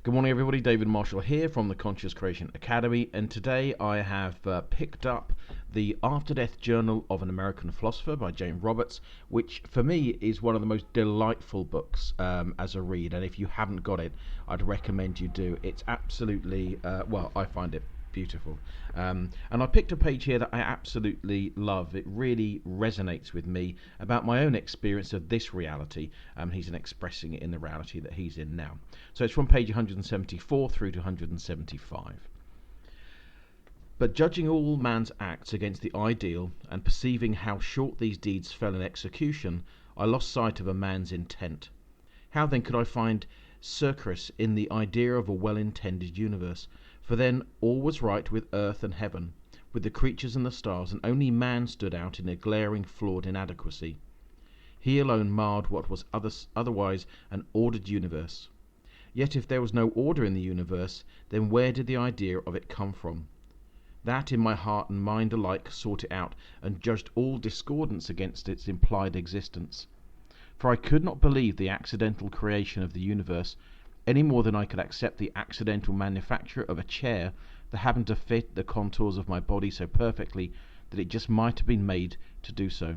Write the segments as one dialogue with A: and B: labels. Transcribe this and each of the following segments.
A: Good morning, everybody. David Marshall here from the Conscious Creation Academy, and today I have picked up the After Death Journal of an American Philosopher by James Roberts, which for me is one of the most delightful books as a read. And if you haven't got it, I'd recommend you do. It's absolutely, I find it beautiful. And I picked a page here that I absolutely love. It really resonates with me about my own experience of this reality. He's expressing it in the reality that he's in now. So it's from page 174 through to 175. But judging all man's acts against the ideal, and perceiving how short these deeds fell in execution, I lost sight of a man's intent. How then could I find succor in the idea of a well-intended universe? For then all was right with earth and heaven, with the creatures and the stars, and only man stood out in a glaring flawed inadequacy. He alone marred what was otherwise an ordered universe. Yet if there was no order in the universe, then where did the idea of it come from? That in my heart and mind alike sought it out, and judged all discordance against its implied existence. For I could not believe the accidental creation of the universe, any more than I could accept the accidental manufacture of a chair that happened to fit the contours of my body so perfectly that it just might have been made to do so.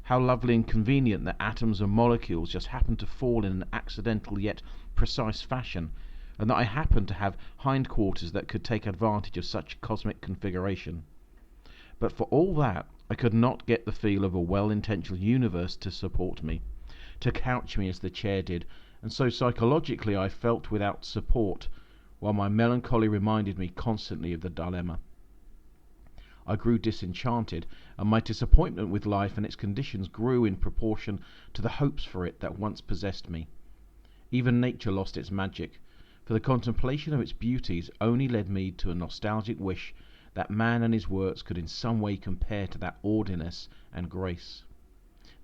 A: How lovely and convenient that atoms and molecules just happened to fall in an accidental yet precise fashion, and that I happened to have hindquarters that could take advantage of such cosmic configuration. But for all that, I could not get the feel of a well-intentioned universe to support me, to couch me as the chair did, and so psychologically I felt without support, while my melancholy reminded me constantly of the dilemma. I grew disenchanted, and my disappointment with life and its conditions grew in proportion to the hopes for it that once possessed me. Even nature lost its magic, for the contemplation of its beauties only led me to a nostalgic wish that man and his works could in some way compare to that ordinance and grace.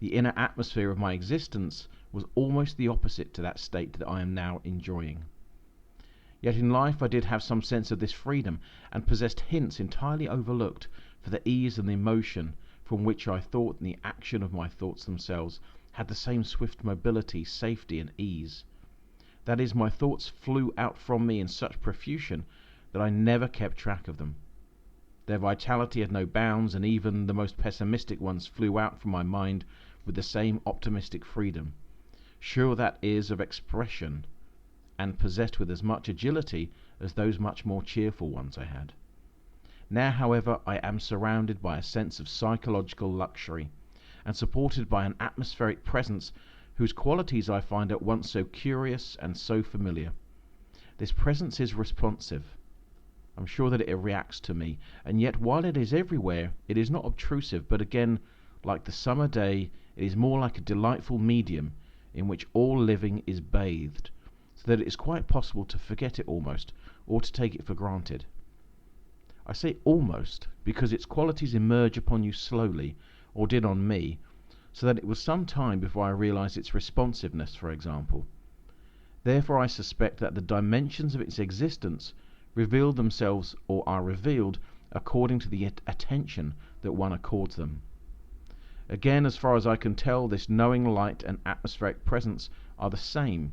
A: The inner atmosphere of my existence was almost the opposite to that state that I am now enjoying. Yet in life I did have some sense of this freedom, and possessed hints entirely overlooked for the ease and the emotion from which I thought, and the action of my thoughts themselves had the same swift mobility, safety, and ease. That is, my thoughts flew out from me in such profusion that I never kept track of them. Their vitality had no bounds, and even the most pessimistic ones flew out from my mind with the same optimistic freedom, sure that is of expression, and possessed with as much agility as those much more cheerful ones I had. Now, however, I am surrounded by a sense of psychological luxury, and supported by an atmospheric presence whose qualities I find at once so curious and so familiar. This presence is responsive. I'm sure that it reacts to me, and yet while it is everywhere, it is not obtrusive, but again, like the summer day, it is more like a delightful medium in which all living is bathed, so that it is quite possible to forget it almost, or to take it for granted. I say almost because its qualities emerge upon you slowly, or did on me, so that it was some time before I realized its responsiveness, for example. Therefore I suspect that the dimensions of its existence reveal themselves or are revealed according to the attention that one accords them. Again, as far as I can tell, this knowing light and atmospheric presence are the same,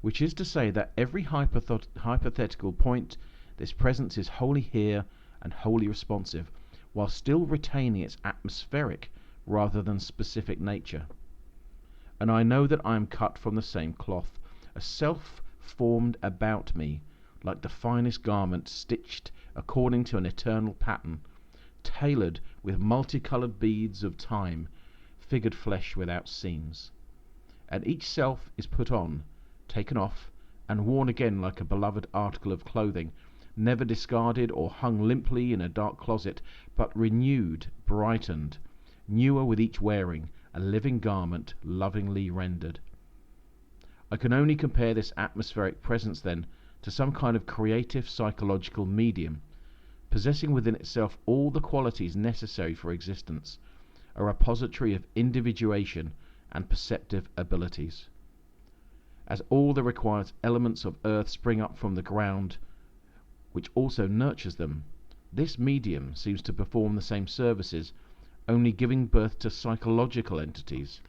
A: which is to say that every hypothetical point, this presence is wholly here and wholly responsive, while still retaining its atmospheric rather than specific nature. And I know that I am cut from the same cloth, a self formed about me, like the finest garment stitched according to an eternal pattern, tailored with multicolored beads of time, figured flesh without seams. And each self is put on, taken off, and worn again like a beloved article of clothing, never discarded or hung limply in a dark closet, but renewed, brightened, newer with each wearing, a living garment lovingly rendered. I can only compare this atmospheric presence then to some kind of creative psychological medium, possessing within itself all the qualities necessary for existence, a repository of individuation and perceptive abilities. As all the required elements of earth spring up from the ground, which also nurtures them, this medium seems to perform the same services, only giving birth to psychological entities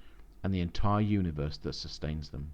A: and the entire universe that sustains them.